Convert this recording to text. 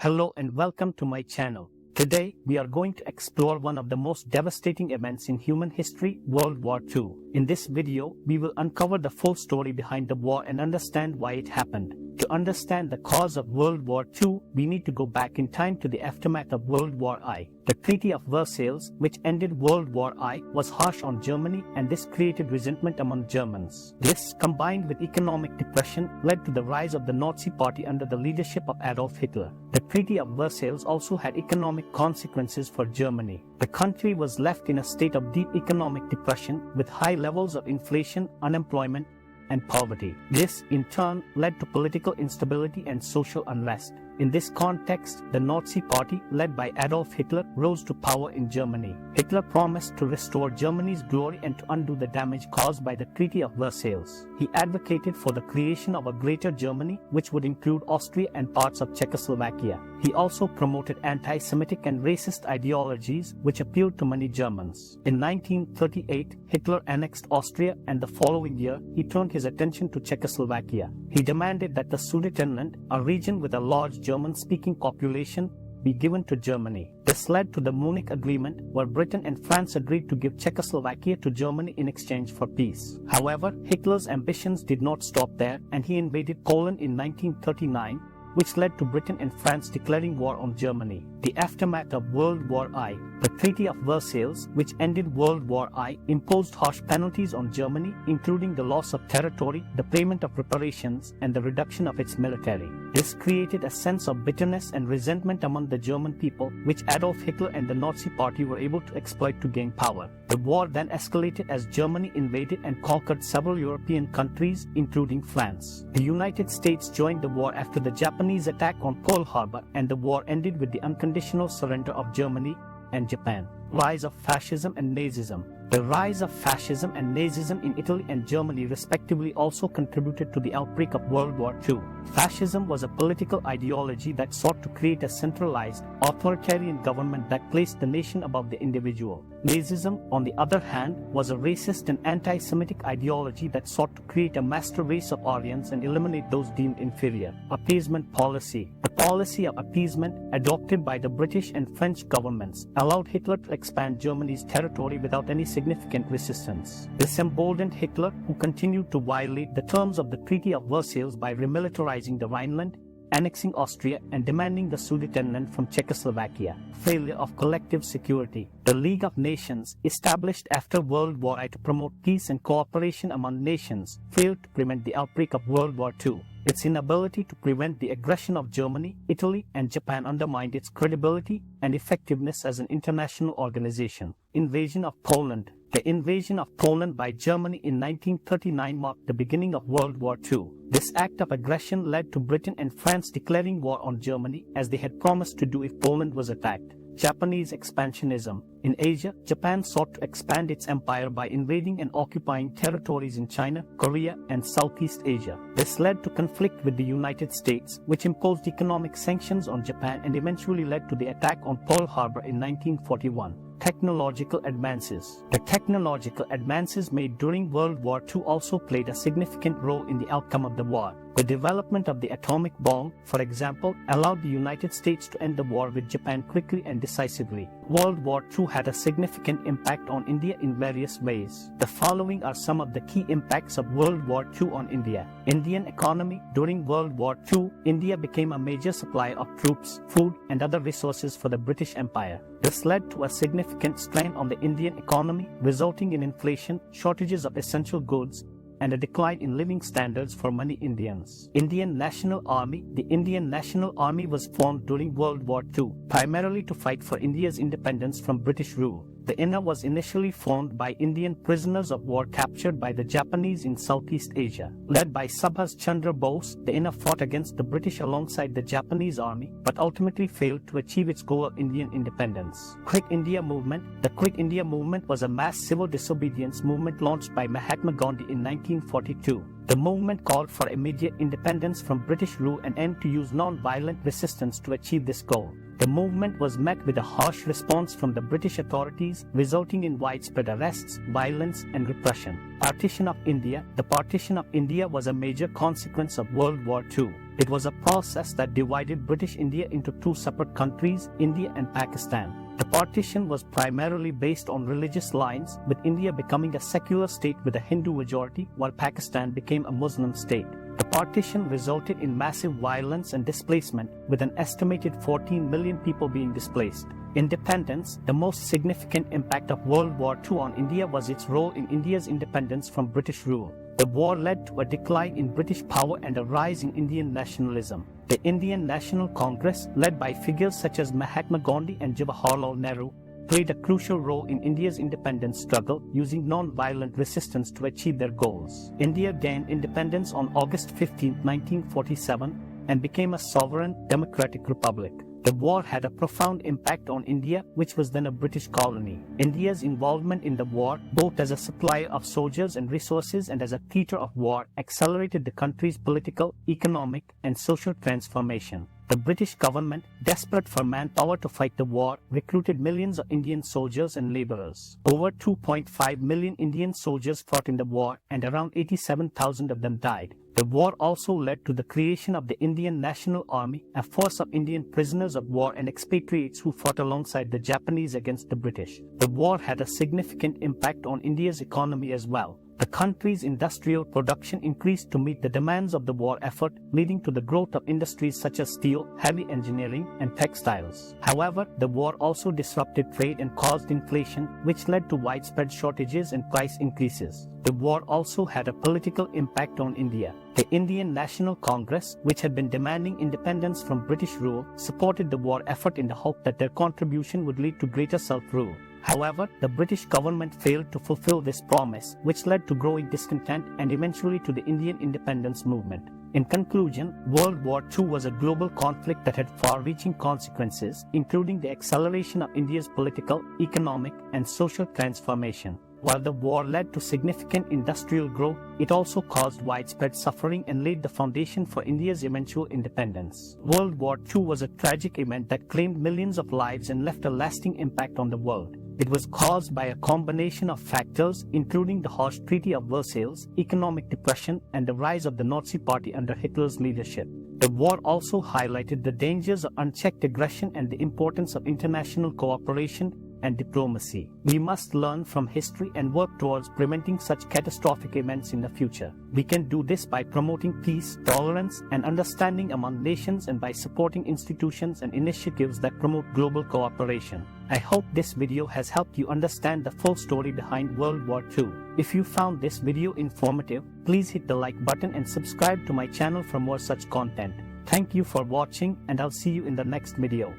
Hello and welcome to my channel. Today, we are going to explore one of the most devastating events in human history, World War II. In this video, we will uncover the full story behind the war and understand why it happened. To understand the cause of World War II, we need to go back in time to the aftermath of World War I. The Treaty of Versailles, which ended World War I, was harsh on Germany, and this created resentment among Germans. This, combined with economic depression, led to the rise of the Nazi Party under the leadership of Adolf Hitler. The Treaty of Versailles also had economic consequences for Germany. The country was left in a state of deep economic depression with high levels of inflation, unemployment, and poverty. This, in turn, led to political instability and social unrest. In this context, the Nazi Party, led by Adolf Hitler, rose to power in Germany. Hitler promised to restore Germany's glory and to undo the damage caused by the Treaty of Versailles. He advocated for the creation of a Greater Germany, which would include Austria and parts of Czechoslovakia. He also promoted anti-Semitic and racist ideologies, which appealed to many Germans. In 1938, Hitler annexed Austria, and the following year, he turned his attention to Czechoslovakia. He demanded that the Sudetenland, a region with a large German-speaking population, be given to Germany. This led to the Munich Agreement, where Britain and France agreed to give Czechoslovakia to Germany in exchange for peace. However, Hitler's ambitions did not stop there, and he invaded Poland in 1939, which led to Britain and France declaring war on Germany. The aftermath of World War I. The Treaty of Versailles, which ended World War I, imposed harsh penalties on Germany, including the loss of territory, the payment of reparations, and the reduction of its military. This created a sense of bitterness and resentment among the German people, which Adolf Hitler and the Nazi Party were able to exploit to gain power. The war then escalated as Germany invaded and conquered several European countries, including France. The United States joined the war after the Japanese attack on Pearl Harbor, and the war ended with the unconditional surrender of Germany and Japan. Rise of Fascism and Nazism. The rise of fascism and Nazism in Italy and Germany respectively also contributed to the outbreak of World War II. Fascism was a political ideology that sought to create a centralized, authoritarian government that placed the nation above the individual. Nazism, on the other hand, was a racist and anti-Semitic ideology that sought to create a master race of Aryans and eliminate those deemed inferior. Appeasement policy. The policy of appeasement, adopted by the British and French governments, allowed Hitler to expand Germany's territory without any significant resistance. This emboldened Hitler, who continued to violate the terms of the Treaty of Versailles by remilitarizing the Rhineland, annexing Austria, and demanding the Sudetenland from Czechoslovakia. Failure of collective security. The League of Nations, established after World War I to promote peace and cooperation among nations, failed to prevent the outbreak of World War II. Its inability to prevent the aggression of Germany, Italy, and Japan undermined its credibility and effectiveness as an international organization. Invasion of Poland. The invasion of Poland by Germany in 1939 marked the beginning of World War II. This act of aggression led to Britain and France declaring war on Germany, as they had promised to do if Poland was attacked. Japanese expansionism. In Asia, Japan sought to expand its empire by invading and occupying territories in China, Korea, and Southeast Asia. This led to conflict with the United States, which imposed economic sanctions on Japan and eventually led to the attack on Pearl Harbor in 1941. Technological advances. The technological advances made during World War II also played a significant role in the outcome of the war. The development of the atomic bomb, for example, allowed the United States to end the war with Japan quickly and decisively. World War II had a significant impact on India in various ways. The following are some of the key impacts of World War II on India. Indian economy. During World War II, India became a major supplier of troops, food, and other resources for the British Empire. This led to a significant strain on the Indian economy, resulting in inflation, shortages of essential goods, and a decline in living standards for many Indians. Indian National Army. The Indian National Army was formed during World War II, primarily to fight for India's independence from British rule. The INA was initially formed by Indian prisoners of war captured by the Japanese in Southeast Asia. Led by Subhas Chandra Bose, the INA fought against the British alongside the Japanese army, but ultimately failed to achieve its goal of Indian independence. Quit India Movement. The Quit India Movement was a mass civil disobedience movement launched by Mahatma Gandhi in 1942. The movement called for immediate independence from British rule and aimed to use non-violent resistance to achieve this goal. The movement was met with a harsh response from the British authorities, resulting in widespread arrests, violence, and repression. Partition of India. The partition of India was a major consequence of World War II. It was a process that divided British India into two separate countries, India and Pakistan. The partition was primarily based on religious lines, with India becoming a secular state with a Hindu majority, while Pakistan became a Muslim state. The partition resulted in massive violence and displacement, with an estimated 14 million people being displaced. Independence. The most significant impact of World War II on India was its role in India's independence from British rule. The war led to a decline in British power and a rise in Indian nationalism. The Indian National Congress, led by figures such as Mahatma Gandhi and Jawaharlal Nehru, played a crucial role in India's independence struggle, using non-violent resistance to achieve their goals. India gained independence on August 15, 1947, and became a sovereign, democratic republic. The war had a profound impact on India, which was then a British colony. India's involvement in the war, both as a supplier of soldiers and resources and as a theater of war, accelerated the country's political, economic, and social transformation. The British government, desperate for manpower to fight the war, recruited millions of Indian soldiers and laborers. Over 2.5 million Indian soldiers fought in the war, and around 87,000 of them died. The war also led to the creation of the Indian National Army, a force of Indian prisoners of war and expatriates who fought alongside the Japanese against the British. The war had a significant impact on India's economy as well. The country's industrial production increased to meet the demands of the war effort, leading to the growth of industries such as steel, heavy engineering, and textiles. However, the war also disrupted trade and caused inflation, which led to widespread shortages and price increases. The war also had a political impact on India. The Indian National Congress, which had been demanding independence from British rule, supported the war effort in the hope that their contribution would lead to greater self-rule. However, the British government failed to fulfill this promise, which led to growing discontent and eventually to the Indian independence movement. In conclusion, World War II was a global conflict that had far-reaching consequences, including the acceleration of India's political, economic, and social transformation. While the war led to significant industrial growth, it also caused widespread suffering and laid the foundation for India's eventual independence. World War II was a tragic event that claimed millions of lives and left a lasting impact on the world. It was caused by a combination of factors, including the harsh Treaty of Versailles, economic depression, and the rise of the Nazi Party under Hitler's leadership. The war also highlighted the dangers of unchecked aggression and the importance of international cooperation and diplomacy. We must learn from history and work towards preventing such catastrophic events in the future. We can do this by promoting peace, tolerance, and understanding among nations, and by supporting institutions and initiatives that promote global cooperation. I hope this video has helped you understand the full story behind World War II. If you found this video informative, please hit the like button and subscribe to my channel for more such content. Thank you for watching, and I'll see you in the next video.